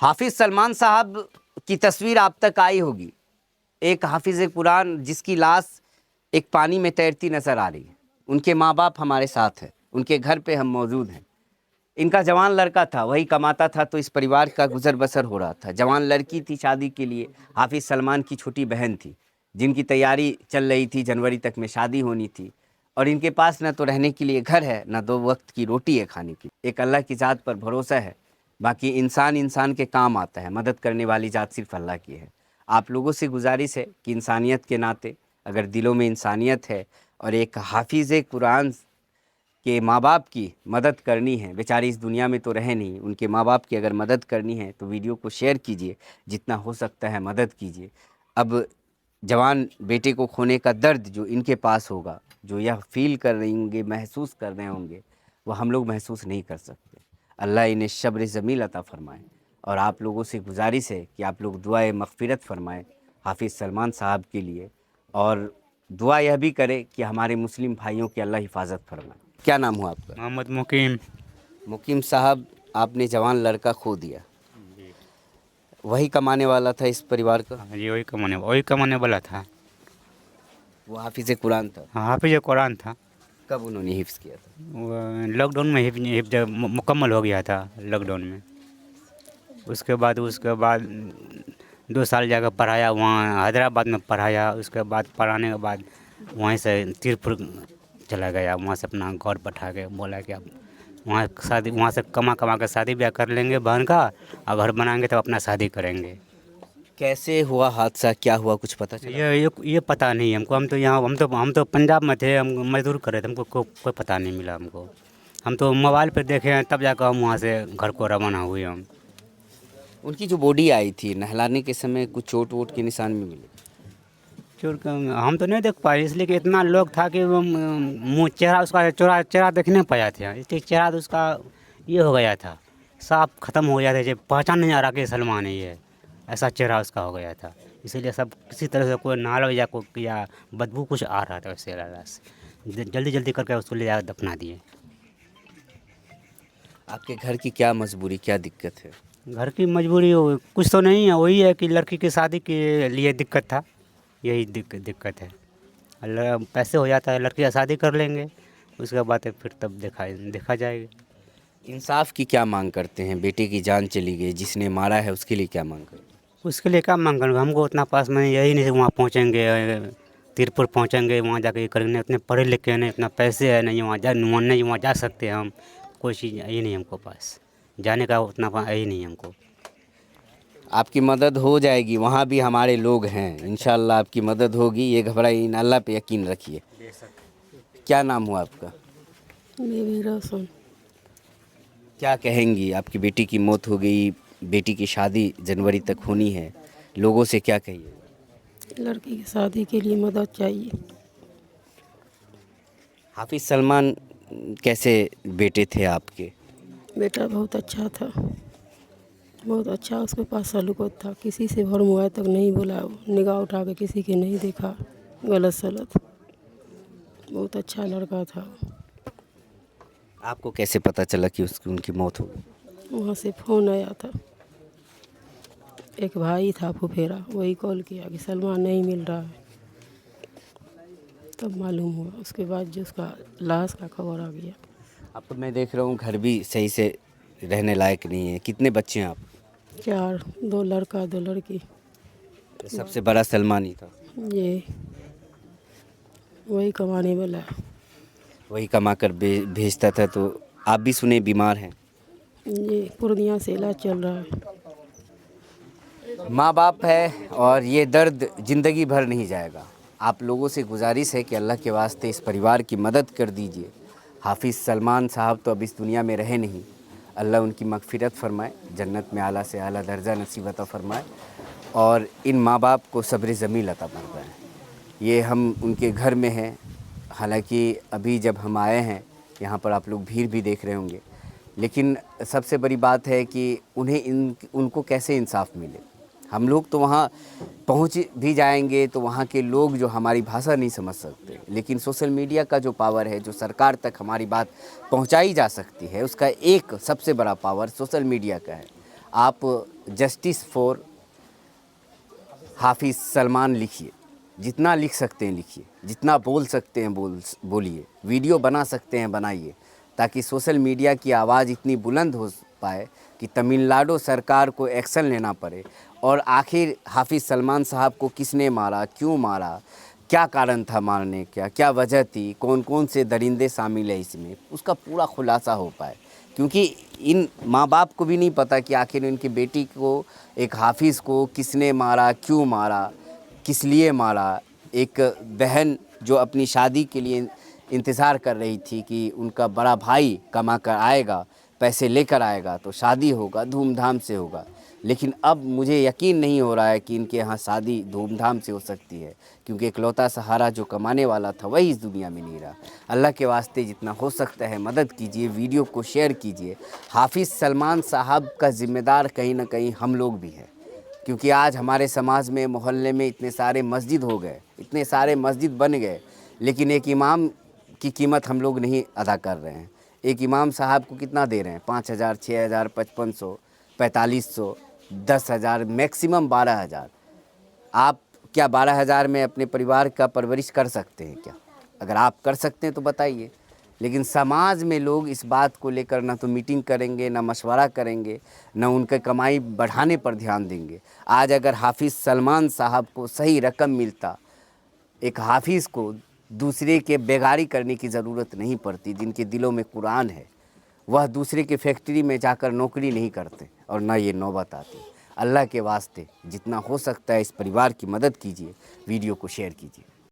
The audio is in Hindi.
हाफिज सलमान साहब की तस्वीर आप तक आई होगी। एक हाफिज कुरान जिसकी लाश एक पानी में तैरती नजर आ रही है। उनके माँ बाप हमारे साथ हैं, उनके घर पे हम मौजूद हैं। इनका जवान लड़का था, वही कमाता था तो इस परिवार का गुजर बसर हो रहा था। जवान लड़की थी शादी के लिए, हाफिज सलमान की छोटी बहन थी जिनकी तैयारी चल रही थी, जनवरी तक में शादी होनी थी। और इनके पास ना तो रहने के लिए घर है, ना दो वक्त की रोटी है खाने की। एक अल्लाह की ज़ात पर भरोसा है, बाकी इंसान इंसान के काम आता है। मदद करने वाली ज़ात सिर्फ अल्लाह की है। आप लोगों से गुजारिश है कि इंसानियत के नाते अगर दिलों में इंसानियत है और एक हाफिज़ कुरान के माँ बाप की मदद करनी है, बेचारे इस दुनिया में तो रहे नहीं, उनके माँ बाप की अगर मदद करनी है तो वीडियो को शेयर कीजिए, जितना हो सकता है मदद कीजिए। अब जवान बेटे को खोने का दर्द जो इनके पास होगा, जो यह फील कर रहे होंगे, महसूस कर रहे होंगे, वह हम लोग महसूस नहीं कर सकते। अल्लाह इन्हें शब्र जमील अता फ़रमाए। और आप लोगों से गुजारिश है कि आप लोग दुआए मग़फ़िरत फ़रमाएँ हाफिज़ सलमान साहब के लिए, और दुआ यह भी करें कि हमारे मुस्लिम भाइयों की अल्लाह हिफाजत फरमाए। क्या नाम हुआ आपका? मोहम्मद मुकीम। मुकीम साहब, आपने जवान लड़का खो दिया, जी। वही कमाने वाला था इस परिवार का? हाँ जी, वही कमाने वाला था। वो हाफिज़ कुरान था? हाँ, हाफिज कुरान था। कब उन्होंने हिफ्ज़ किया था? वो लॉकडाउन में हिफ्ज मुकम्मल हो गया था लॉकडाउन में। उसके बाद 2 साल जाकर पढ़ाया, वहाँ हैदराबाद में पढ़ाया। उसके बाद पढ़ाने के बाद वहीं से तिरपुर चला गया। वहाँ से अपना घर बैठा के बोला कि अब वहाँ से कमा कमा के शादी ब्याह कर लेंगे बहन का, और घर बनाएंगे तब अपना शादी करेंगे। कैसे हुआ हादसा, क्या हुआ, कुछ पता चला? ये पता नहीं हमको। हम तो यहाँ हम तो पंजाब में थे, हम मज़दूर कर रहे थे। हमको कोई पता नहीं मिला हमको। हम तो मोबाइल पे देखे हैं, तब जाकर हम वहाँ से घर को रवाना हुए हम। उनकी जो बॉडी आई थी, नहलाने के समय कुछ चोट वोट के निशान भी मिले? हम तो नहीं देख पाए, इसलिए कि इतना लोग था कि वो मुँह चेहरा उसका चेहरा देख नहीं पाया थे। इसलिए चेहरा तो उसका ये हो गया था, साफ ख़त्म हो गया था। जब पहचान नहीं आ रहा कि सलमान है ये, ऐसा चेहरा उसका हो गया था। इसीलिए सब किसी तरह से कोई नाल या बदबू कुछ आ रहा था उससे लगा से। जल्दी जल्दी करके उसको ले जाकर दफना दिए। आपके घर की क्या मजबूरी, क्या दिक्कत है? घर की मजबूरी कुछ तो नहीं है, वही है कि लड़की की शादी के लिए दिक्कत था। यही दिक्कत है। पैसे हो जाता है, लड़की का शादी कर लेंगे, उसके बाद फिर तब देखा जाएगा। इंसाफ की क्या मांग करते हैं? बेटे की जान चली गई, जिसने मारा है उसके लिए क्या मांग करते हैं? उसके लिए क्या मांग करेंगे? हमको उतना पास में यही नहीं, वहाँ पहुँचेंगे, तिरपुर पहुँचेंगे, वहाँ जाके ये करेंगे। उतने पढ़े लिखे नहीं, उतना पैसे है नहीं, वहाँ जा सकते हैं हम। कोई चीज़ यही नहीं हमको पास, जाने का उतना यही नहीं हमको। आपकी मदद हो जाएगी, वहाँ भी हमारे लोग हैं, इंशाल्लाह आपकी मदद होगी। ये घबराइए ना, अल्लाह पे यकीन रखिए। क्या नाम हुआ आपका? बेबी रोशन। क्या कहेंगी? आपकी बेटी की मौत हो गई, बेटी की शादी जनवरी तक होनी है, लोगों से क्या कहिए? लड़की की शादी के लिए मदद चाहिए। हाफिज़ सलमान कैसे बेटे थे आपके? बेटा बहुत अच्छा था, बहुत अच्छा। उसके पास सलूकत था, किसी से भर मुआए तक नहीं बोला, निगाह उठा के किसी के नहीं देखा गलत सलत। बहुत अच्छा लड़का था। आपको कैसे पता चला कि उसकी उनकी मौत हो गई? वहाँ से फ़ोन आया था, एक भाई था फुफेरा, वही कॉल किया कि सलमान नहीं मिल रहा है। तब मालूम हुआ, उसके बाद जो उसका लाश का खबर आ गया। अब तो मैं देख रहा हूँ घर भी सही से रहने लायक नहीं है। कितने बच्चे हैं आप? 4, 2 लड़का 2 लड़की। सबसे बड़ा सलमान ही था? ये वही कमाने वाला है। वही कमा कर भेजता था। तो आप भी सुने बीमार हैं? ये पूर्णिया से इलाज चल रहा है। माँ बाप है और ये दर्द ज़िंदगी भर नहीं जाएगा। आप लोगों से गुजारिश है कि अल्लाह के वास्ते इस परिवार की मदद कर दीजिए। हाफिज़ सलमान साहब तो अब इस दुनिया में रहे नहीं, अल्लाह उनकी मग़फ़िरत फ़रमाए, जन्नत में आला से आला दर्जा नसीब अता फ़रमाए, और इन माँ बाप को सब्र जमील अता फ़रमाए। ये हम उनके घर में हैं। हालांकि अभी जब हम आए हैं यहाँ पर, आप लोग भीड़ भी देख रहे होंगे, लेकिन सबसे बड़ी बात है कि उनको कैसे इंसाफ मिले। हम लोग तो वहाँ पहुँच भी जाएंगे तो वहाँ के लोग जो हमारी भाषा नहीं समझ सकते, लेकिन सोशल मीडिया का जो पावर है, जो सरकार तक हमारी बात पहुँचाई जा सकती है, उसका एक सबसे बड़ा पावर सोशल मीडिया का है। आप जस्टिस फॉर हाफिज़ सलमान लिखिए, जितना लिख सकते हैं लिखिए, जितना बोल सकते हैं बोलिए, वीडियो बना सकते हैं बनाइए, ताकि सोशल मीडिया की आवाज़ इतनी बुलंद हो पाए कि तमिलनाडु सरकार को एक्शन लेना पड़े। और आखिर हाफिज़ सलमान साहब को किसने मारा, क्यों मारा, क्या कारण था मारने का, क्या वजह थी, कौन कौन से दरिंदे शामिल है इसमें, उसका पूरा खुलासा हो पाए। क्योंकि इन माँ बाप को भी नहीं पता कि आखिर उनकी बेटी को, एक हाफिज़ को किसने मारा, क्यों मारा, किस लिए मारा। एक बहन जो अपनी शादी के लिए इंतज़ार कर रही थी कि उनका बड़ा भाई कमा कर आएगा, पैसे लेकर आएगा तो शादी होगा, धूमधाम से होगा। लेकिन अब मुझे यकीन नहीं हो रहा है कि इनके यहाँ शादी धूमधाम से हो सकती है, क्योंकि इकलौता सहारा जो कमाने वाला था वही इस दुनिया में नहीं रहा। अल्लाह के वास्ते जितना हो सकता है मदद कीजिए, वीडियो को शेयर कीजिए। हाफिज़ सलमान साहब का ज़िम्मेदार कहीं ना कहीं हम लोग भी हैं, क्योंकि आज हमारे समाज में, मोहल्ले में इतने सारे मस्जिद हो गए, इतने सारे मस्जिद बन गए, लेकिन एक इमाम की कीमत हम लोग नहीं अदा कर रहे हैं। एक इमाम साहब को कितना दे रहे हैं? 5,000, 6,000, 5500, 4500, 10,000, मैक्सिमम 12,000। आप क्या 12,000 में अपने परिवार का परवरिश कर सकते हैं क्या? अगर आप कर सकते हैं तो बताइए। लेकिन समाज में लोग इस बात को लेकर ना तो मीटिंग करेंगे, ना मशवरा करेंगे, ना उनके कमाई बढ़ाने पर ध्यान देंगे। आज अगर हाफिज़ सलमान साहब को सही रकम मिलता, एक हाफिज़ को दूसरे के बेगारी करने की ज़रूरत नहीं पड़ती। जिनके दिलों में कुरान है वह दूसरे के फैक्ट्री में जाकर नौकरी नहीं करते और ना ये नौबत आती। अल्लाह के वास्ते जितना हो सकता है इस परिवार की मदद कीजिए, वीडियो को शेयर कीजिए।